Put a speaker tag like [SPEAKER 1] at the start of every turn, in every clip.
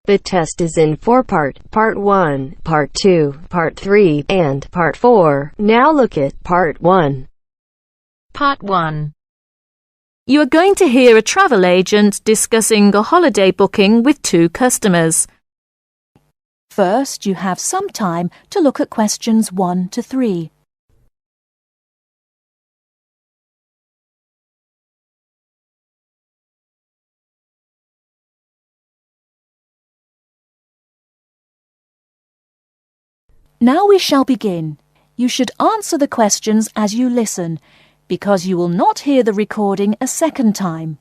[SPEAKER 1] The test is in 4 parts, Part 1, Part 2, Part 3, and Part 4. Now look at Part 1.
[SPEAKER 2] Part 1. You are going to hear a travel agent discussing a holiday booking with two customers. First, you have some time to look at questions 1 to 3. Now we shall begin. You should answer the questions as you listen, because you will not hear the recording a second time.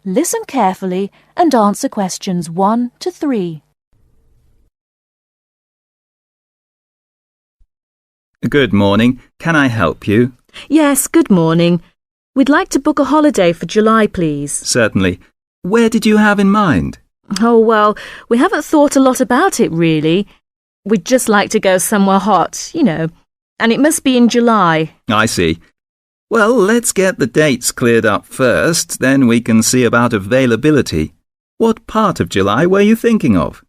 [SPEAKER 2] Listen carefully and answer questions 1 to 3.
[SPEAKER 3] Good morning. Can I help you?
[SPEAKER 2] Yes, good morning. We'd like to book a holiday for July, please.
[SPEAKER 3] Certainly. Where did you have in mind?
[SPEAKER 2] Oh, well, we haven't thought a lot about it, really. We'd just like to go somewhere hot, and it must be in July.
[SPEAKER 3] I see. Well, let's get the dates cleared up first, then we can see about availability. What part of July were you thinking of?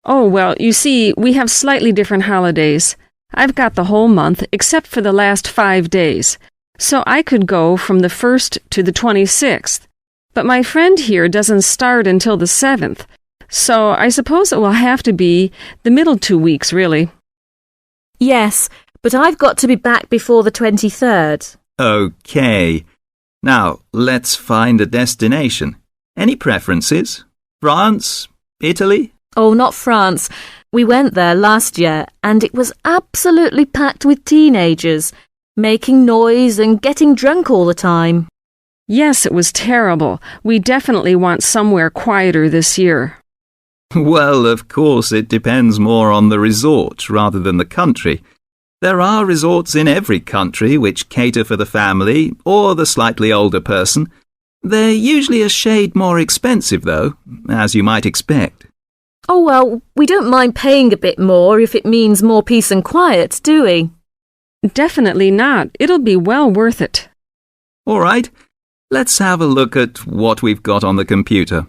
[SPEAKER 4] Oh, well, you see, we have slightly different holidays. I've got the whole month except for the last 5 days, so I could go from the 1st to the 26th. But my friend here doesn't start until the 7th, so I suppose it will have to be the middle 2 weeks, really.
[SPEAKER 2] Yes, but I've got to be back before the 23rd.
[SPEAKER 3] Okay. Now, let's find a destination. Any preferences? France? Italy?
[SPEAKER 2] Oh, not France. We went there last year, and it was absolutely packed with teenagers, making noise and getting drunk all the time.
[SPEAKER 4] Yes, it was terrible. We definitely want somewhere quieter this year.
[SPEAKER 3] Well, of course, it depends more on the resort rather than the country. There are resorts in every country which cater for the family or the slightly older person. They're usually a shade more expensive, though, as you might expect.
[SPEAKER 2] Oh, well, we don't mind paying a bit more if it means more peace and quiet, do we?
[SPEAKER 4] Definitely not. It'll be well worth it.
[SPEAKER 3] All right, let's have a look at what we've got on the computer.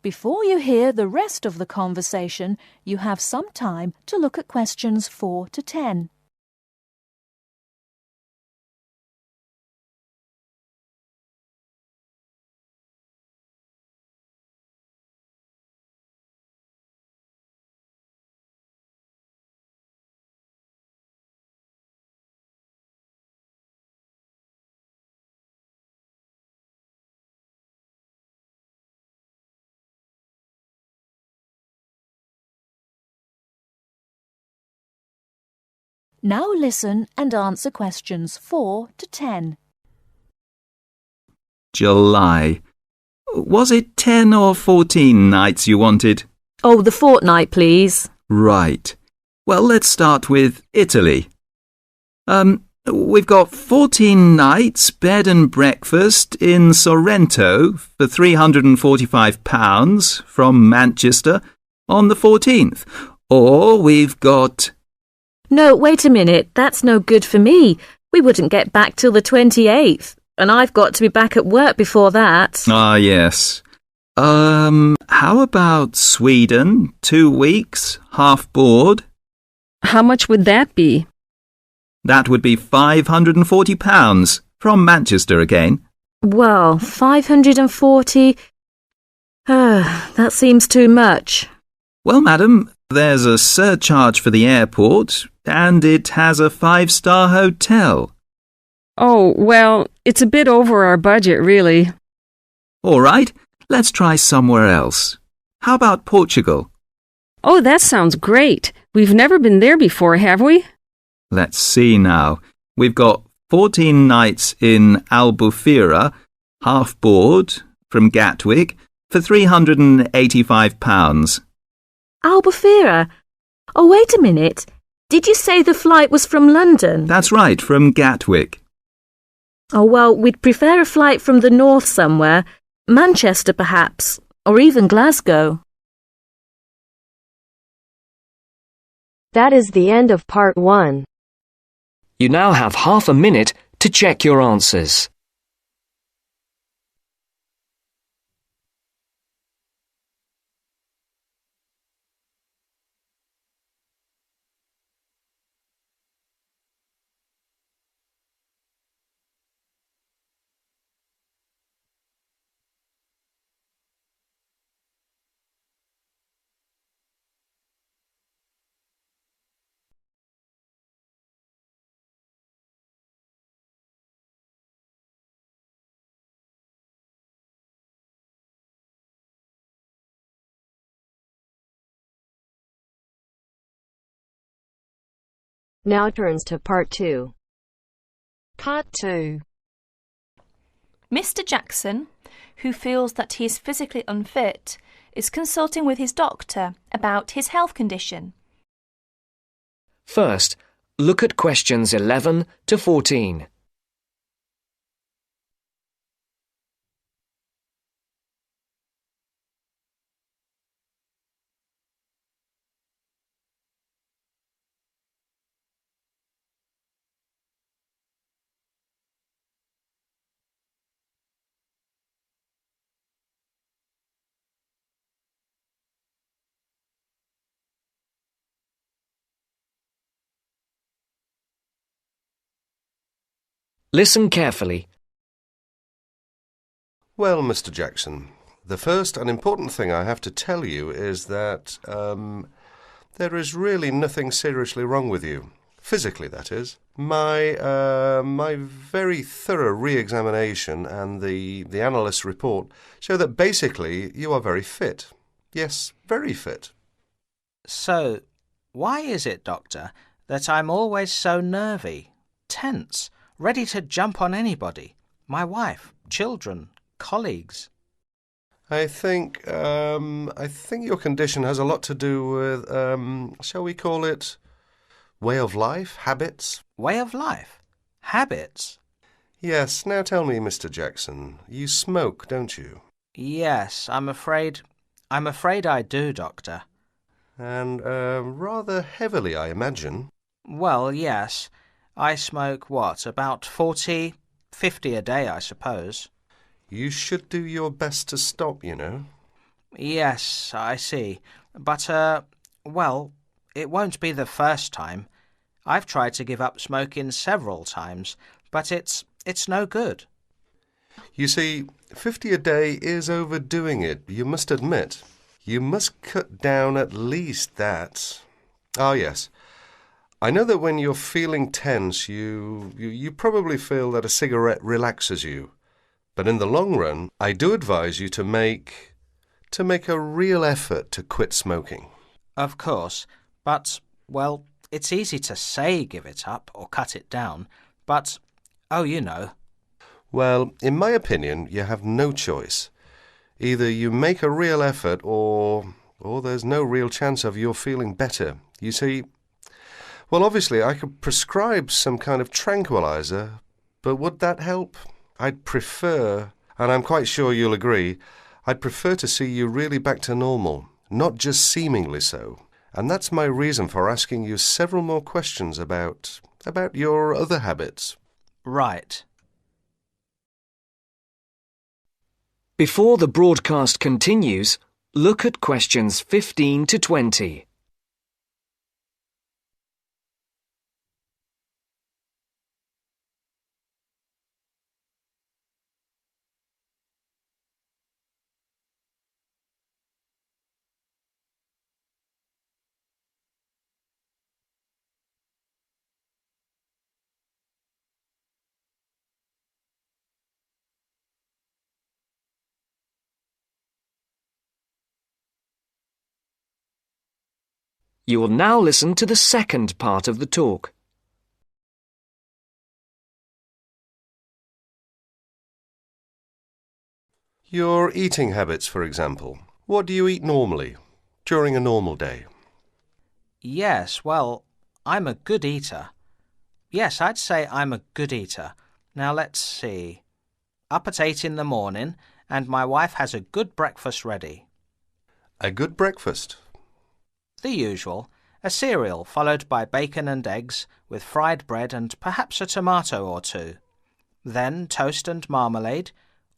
[SPEAKER 2] Before you hear the rest of the conversation, you have some time to look at questions 4 to 10. Now listen and answer questions 4 to 10.
[SPEAKER 3] July. Was it 10 or 14 nights you wanted?
[SPEAKER 2] Oh, the fortnight, please.
[SPEAKER 3] Right. Well, let's start with Italy. We've got 14 nights bed and breakfast in Sorrento for £345 from Manchester on the 14th. Or we've got...
[SPEAKER 2] No, wait a minute. That's no good for me. We wouldn't get back till the 28th, and I've got to be back at work before that.
[SPEAKER 3] Ah, yes. How about Sweden? 2 weeks, half board?
[SPEAKER 4] How much would that be?
[SPEAKER 3] That would be £540 from Manchester again.
[SPEAKER 2] Well, 540... that seems too much.
[SPEAKER 3] Well, madam, there's a surcharge for the airport, and it has a 5-star hotel.
[SPEAKER 4] Oh, well, it's a bit over our budget, really.
[SPEAKER 3] All right, let's try somewhere else. How about Portugal?
[SPEAKER 4] Oh, that sounds great. We've never been there before, have we?
[SPEAKER 3] Let's see now. We've got 14 nights in Albufeira, half board, from Gatwick, for £385.
[SPEAKER 2] Albufeira? Oh, wait a minute. Did you say the flight was from London?
[SPEAKER 3] That's right, from Gatwick.
[SPEAKER 2] Oh, well, we'd prefer a flight from the north somewhere. Manchester, perhaps, or even Glasgow.
[SPEAKER 1] That is the end of Part 1.
[SPEAKER 5] You now have half a minute to check your answers.
[SPEAKER 1] Now turns to Part 2.
[SPEAKER 6] Part 2.
[SPEAKER 2] Mr. Jackson, who feels that he is physically unfit, is consulting with his doctor about his health condition.
[SPEAKER 5] First, look at questions 11 to 14. Listen carefully.
[SPEAKER 7] Well, Mr. Jackson, the first and important thing I have to tell you is that there is really nothing seriously wrong with you. Physically, that is. My very thorough re-examination and the analyst's report show that basically you are very fit. Yes, very fit.
[SPEAKER 8] So, why is it, Doctor, that I'm always so nervy, tense, ready to jump on anybody? My wife, children, colleagues.
[SPEAKER 7] I think your condition has a lot to do with, shall we call it, way of life, habits?
[SPEAKER 8] Way of life? Habits?
[SPEAKER 7] Yes. Now tell me, Mr. Jackson, you smoke, don't you?
[SPEAKER 8] Yes, I'm afraid I do, Doctor.
[SPEAKER 7] And rather heavily, I imagine.
[SPEAKER 8] Well, yes. I smoke, about 40, 50 a day, I suppose.
[SPEAKER 7] You should do your best to stop, you know.
[SPEAKER 8] Yes, I see. But, it won't be the first time. I've tried to give up smoking several times, but it's no good.
[SPEAKER 7] You see, 50 a day is overdoing it, you must admit. You must cut down at least that. Ah, yes. I know that when you're feeling tense, you probably feel that a cigarette relaxes you. But in the long run, I do advise you to make a real effort to quit smoking.
[SPEAKER 8] Of course, but, well, it's easy to say give it up or cut it down, but, you know.
[SPEAKER 7] Well, in my opinion, you have no choice. Either you make a real effort or there's no real chance of your feeling better. You see, well, obviously I could prescribe some kind of tranquilizer, but would that help? I'd prefer, and I'm quite sure you'll agree, I'd prefer to see you really back to normal, not just seemingly so. And that's my reason for asking you several more questions about your other habits.
[SPEAKER 8] Right.
[SPEAKER 5] Before the broadcast continues, look at questions 15 to 20. You will now listen to the second part of the talk.
[SPEAKER 7] Your eating habits, for example. What do you eat normally, during a normal day?
[SPEAKER 8] Yes, well, I'm a good eater. Yes, I'd say I'm a good eater. Now let's see. Up at 8 in the morning, and my wife has a good breakfast ready.
[SPEAKER 7] A good breakfast?
[SPEAKER 8] The usual. A cereal followed by bacon and eggs with fried bread and perhaps a tomato or two. Then toast and marmalade,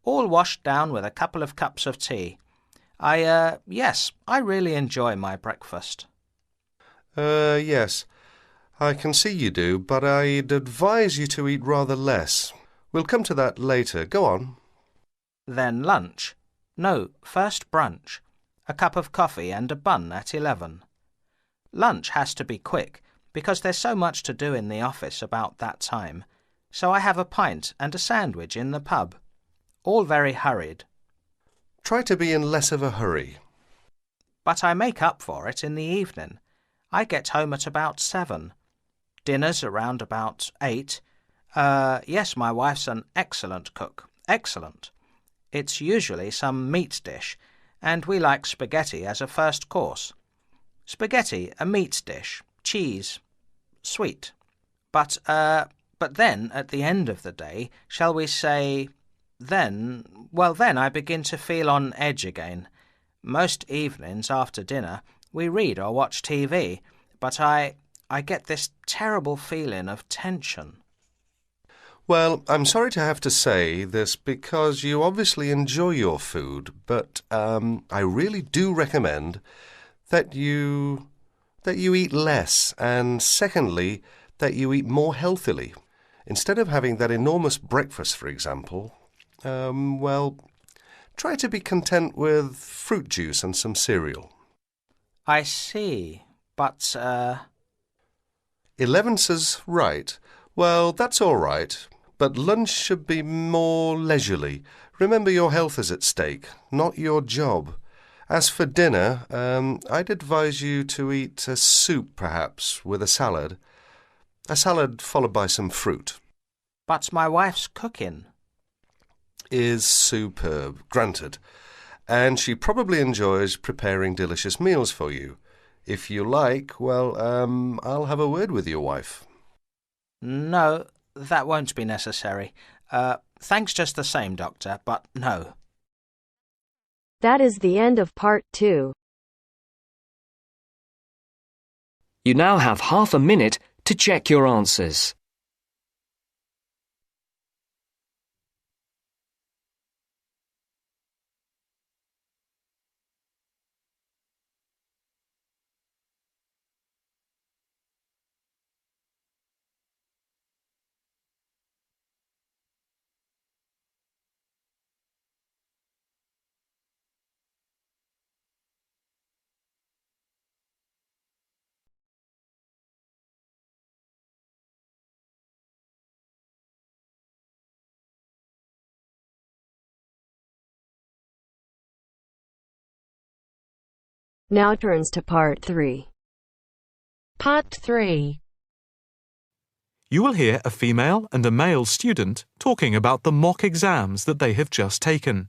[SPEAKER 8] all washed down with a couple of cups of tea. Yes, I really enjoy my breakfast.
[SPEAKER 7] Yes. I can see you do, but I'd advise you to eat rather less. We'll come to that later. Go on.
[SPEAKER 8] Then lunch. No, first brunch. A cup of coffee and a bun at 11. Lunch has to be quick, because there's so much to do in the office about that time, so I have a pint and a sandwich in the pub. All very hurried.
[SPEAKER 7] Try to be in less of a hurry.
[SPEAKER 8] But I make up for it in the evening. I get home at about 7. Dinner's around about 8. Yes, my wife's an excellent cook. Excellent. It's usually some meat dish, and we like spaghetti as a first course. Spaghetti, a meat dish, cheese, sweet. But then, at the end of the day, shall we say, then I begin to feel on edge again. Most evenings after dinner we read or watch TV, but I get this terrible feeling of tension.
[SPEAKER 7] Well, I'm sorry to have to say this because you obviously enjoy your food, but I really do recommend that you eat less, and secondly, that you eat more healthily. Instead of having that enormous breakfast, for example, try to be content with fruit juice and some cereal.
[SPEAKER 8] I see, but
[SPEAKER 7] 11 says right. Well, that's all right, but lunch should be more leisurely. Remember, your health is at stake, not your job. As for dinner, I'd advise you to eat a soup, perhaps, with a salad. A salad followed by some fruit.
[SPEAKER 8] But my wife's cooking
[SPEAKER 7] is superb, granted. And she probably enjoys preparing delicious meals for you. If you like, I'll have a word with your wife.
[SPEAKER 8] No, that won't be necessary. Thanks just the same, Doctor, but no.
[SPEAKER 1] That is the end of part 2.
[SPEAKER 9] You now have half a minute to check your answers.
[SPEAKER 1] Now turns to part 3.
[SPEAKER 6] Part 3.
[SPEAKER 10] You will hear a female and a male student talking about the mock exams that they have just taken.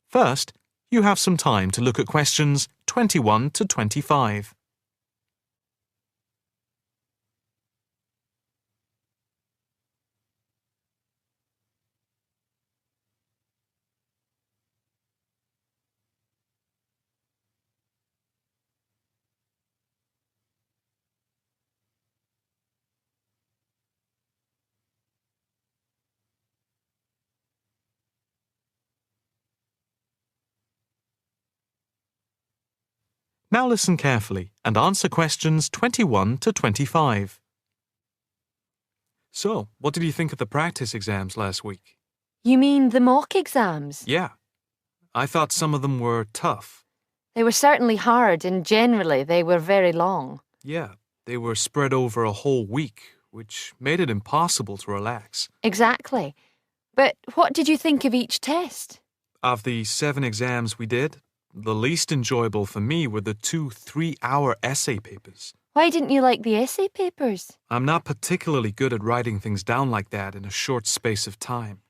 [SPEAKER 10] First, you have some time to look at questions 21 to 25. Now listen carefully and answer questions 21 to 25. So, what did you think of the practice exams last week?
[SPEAKER 11] You mean the mock exams?
[SPEAKER 10] Yeah. I thought some of them were tough.
[SPEAKER 11] They were certainly hard and generally they were very long.
[SPEAKER 10] Yeah, they were spread over a whole week, which made it impossible to relax.
[SPEAKER 11] Exactly. But what did you think of each test?
[SPEAKER 10] Of the 7 exams we did, the least enjoyable for me were the 2 3-hour essay papers.
[SPEAKER 11] Why didn't you like the essay papers?
[SPEAKER 10] I'm not particularly good at writing things down like that in a short space of time.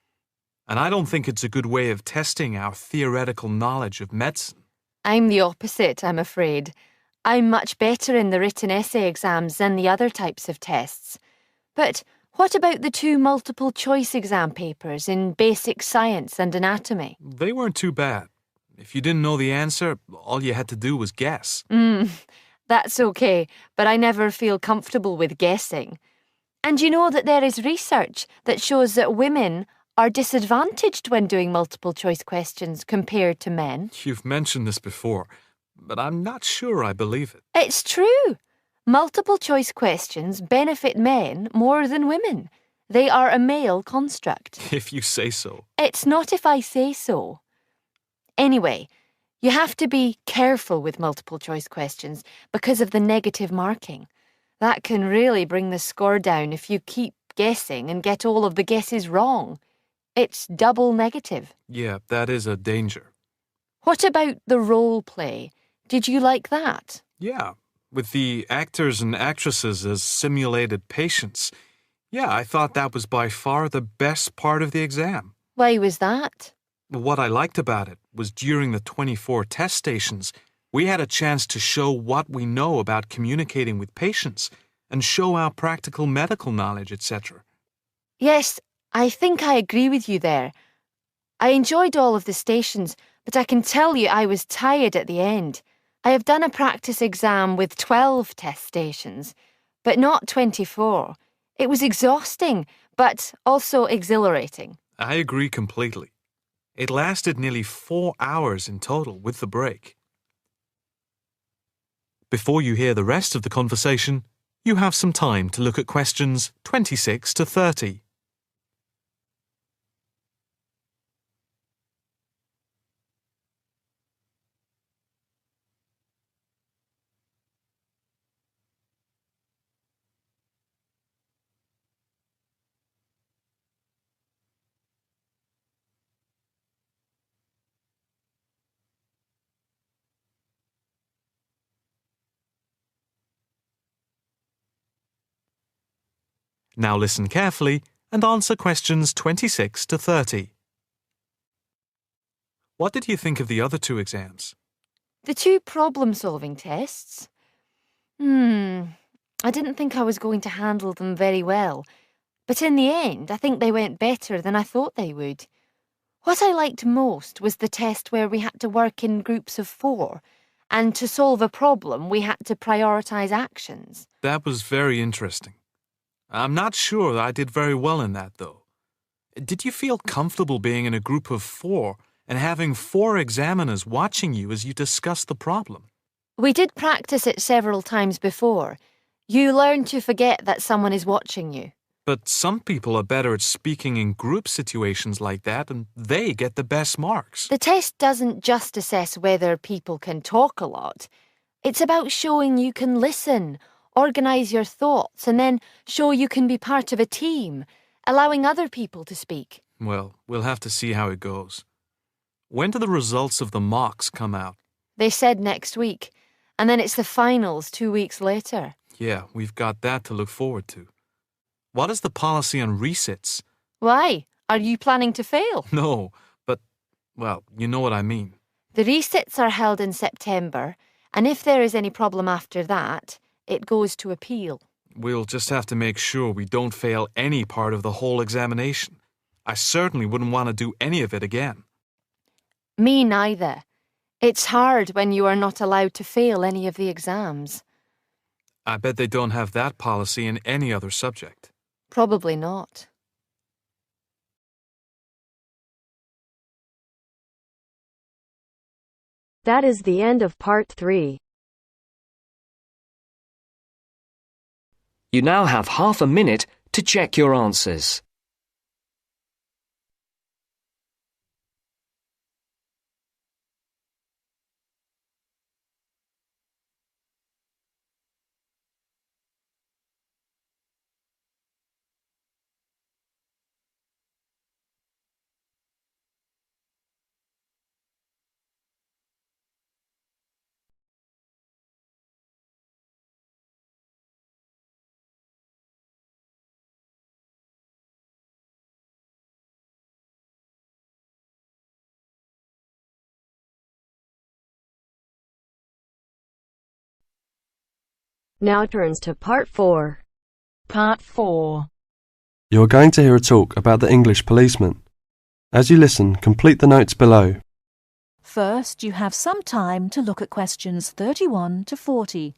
[SPEAKER 10] And I don't think it's a good way of testing our theoretical knowledge of medicine.
[SPEAKER 11] I'm the opposite, I'm afraid. I'm much better in the written essay exams than the other types of tests. But what about the 2 multiple-choice exam papers in basic science and anatomy?
[SPEAKER 10] They weren't too bad. If you didn't know the answer, all you had to do was guess.
[SPEAKER 11] That's okay, but I never feel comfortable with guessing. And you know that there is research that shows that women are disadvantaged when doing multiple-choice questions compared to men.
[SPEAKER 10] You've mentioned this before, but I'm not sure I believe it.
[SPEAKER 11] It's true. Multiple-choice questions benefit men more than women. They are a male construct.
[SPEAKER 10] If you say so.
[SPEAKER 11] It's not if I say so. Anyway, you have to be careful with multiple-choice questions because of the negative marking. That can really bring the score down if you keep guessing and get all of the guesses wrong. It's double negative.
[SPEAKER 10] Yeah, that is a danger.
[SPEAKER 11] What about the role play? Did you like that?
[SPEAKER 10] Yeah, with the actors and actresses as simulated patients. Yeah, I thought that was by far the best part of the exam.
[SPEAKER 11] Why was that?
[SPEAKER 10] What I liked about it was during the 24 test stations, we had a chance to show what we know about communicating with patients and show our practical medical knowledge, etc.
[SPEAKER 11] Yes, I think I agree with you there. I enjoyed all of the stations, but I can tell you I was tired at the end. I have done a practice exam with 12 test stations, but not 24. It was exhausting, but also exhilarating.
[SPEAKER 10] I agree completely. It lasted nearly 4 hours in total with the break. Before you hear the rest of the conversation, you have some time to look at questions 26 to 30. Now listen carefully and answer questions 26 to 30. What did you think of the other two exams?
[SPEAKER 11] The two problem-solving tests? I didn't think I was going to handle them very well, but in the end, I think they went better than I thought they would. What I liked most was the test where we had to work in groups of 4, and to solve a problem, we had to prioritise actions.
[SPEAKER 10] That was very interesting. I'm not sure I did very well in that, though. Did you feel comfortable being in a group of 4 and having 4 examiners watching you as you discussed the problem?
[SPEAKER 11] We did practice it several times before. You learn to forget that someone is watching you.
[SPEAKER 10] But some people are better at speaking in group situations like that, and they get the best marks.
[SPEAKER 11] The test doesn't just assess whether people can talk a lot. It's about showing you can listen, organise your thoughts, and then show you can be part of a team, allowing other people to speak.
[SPEAKER 10] Well, we'll have to see how it goes. When do the results of the mocks come out?
[SPEAKER 11] They said next week, and then it's the finals 2 weeks later.
[SPEAKER 10] Yeah, we've got that to look forward to. What is the policy on resits?
[SPEAKER 11] Why? Are you planning to fail?
[SPEAKER 10] No, but, well, you know what I mean.
[SPEAKER 11] The resits are held in September, and if there is any problem after that, it goes to appeal.
[SPEAKER 10] We'll just have to make sure we don't fail any part of the whole examination. I certainly wouldn't want to do any of it again.
[SPEAKER 11] Me neither. It's hard when you are not allowed to fail any of the exams.
[SPEAKER 10] I bet they don't have that policy in any other subject.
[SPEAKER 11] Probably not.
[SPEAKER 1] That is the end of part 3.
[SPEAKER 9] You now have half a minute to check your answers.
[SPEAKER 1] Now turns to part 4.
[SPEAKER 6] Part 4.
[SPEAKER 12] You are going to hear a talk about the English policeman. As you listen, complete the notes below.
[SPEAKER 2] First, you have some time to look at questions 31 to 40.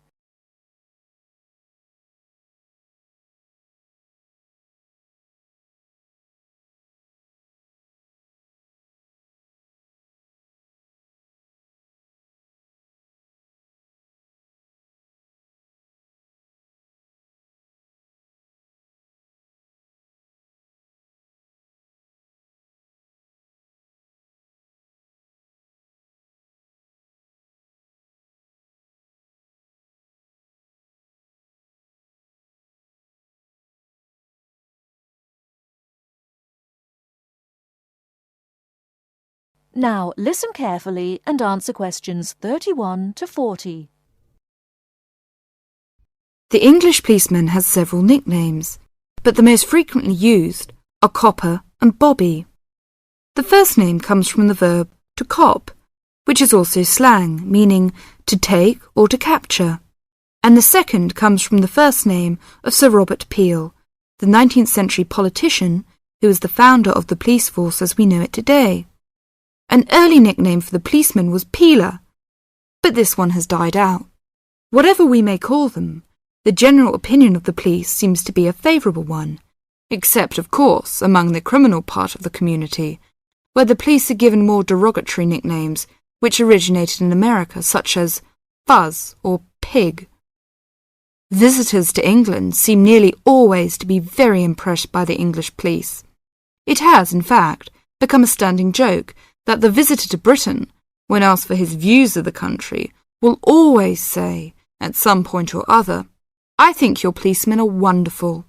[SPEAKER 2] Now listen carefully and answer questions 31 to 40.
[SPEAKER 13] The English policeman has several nicknames, but the most frequently used are Copper and Bobby. The first name comes from the verb to cop, which is also slang, meaning to take or to capture, and the second comes from the first name of Sir Robert Peel, the 19th century politician who was the founder of the police force as we know it today. An early nickname for the policeman was Peeler, but this one has died out. Whatever we may call them, the general opinion of the police seems to be a favourable one, except, of course, among the criminal part of the community, where the police are given more derogatory nicknames which originated in America, such as Fuzz or Pig. Visitors to England seem nearly always to be very impressed by the English police. It has, in fact, become a standing joke that the visitor to Britain, when asked for his views of the country, will always say, at some point or other, "I think your policemen are wonderful."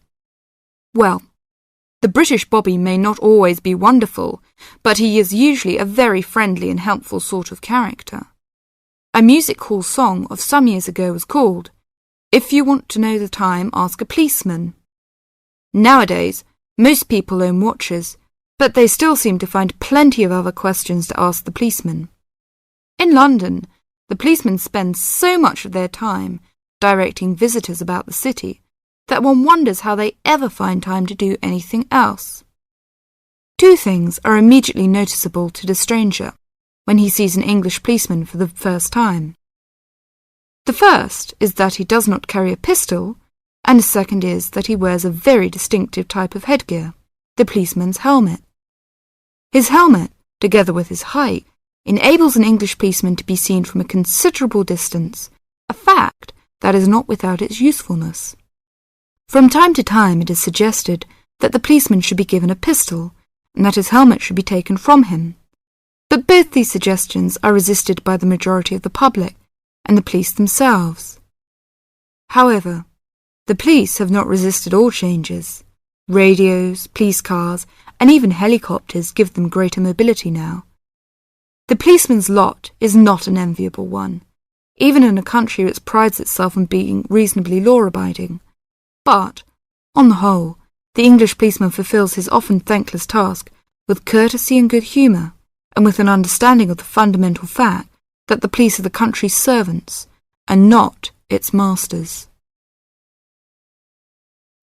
[SPEAKER 13] Well, the British Bobby may not always be wonderful, but he is usually a very friendly and helpful sort of character. A music hall song of some years ago was called, "If you want to know the time, ask a policeman." Nowadays, most people own watches, but they still seem to find plenty of other questions to ask the policeman. In London, the policemen spend so much of their time directing visitors about the city that one wonders how they ever find time to do anything else. Two things are immediately noticeable to the stranger when he sees an English policeman for the first time. The first is that he does not carry a pistol, and the second is that he wears a very distinctive type of headgear, the policeman's helmet. His helmet, together with his height, enables an English policeman to be seen from a considerable distance, a fact that is not without its usefulness. From time to time it is suggested that the policeman should be given a pistol, and that his helmet should be taken from him. But both these suggestions are resisted by the majority of the public and the police themselves. However, the police have not resisted all changes. Radios, police cars, and even helicopters give them greater mobility now. The policeman's lot is not an enviable one, even in a country which prides itself on being reasonably law-abiding. But, on the whole, the English policeman fulfills his often thankless task with courtesy and good humour, and with an understanding of the fundamental fact that the police are the country's servants, and not its masters.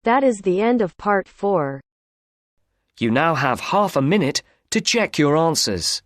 [SPEAKER 1] That is the end of part 4.
[SPEAKER 9] You now have half a minute to check your answers.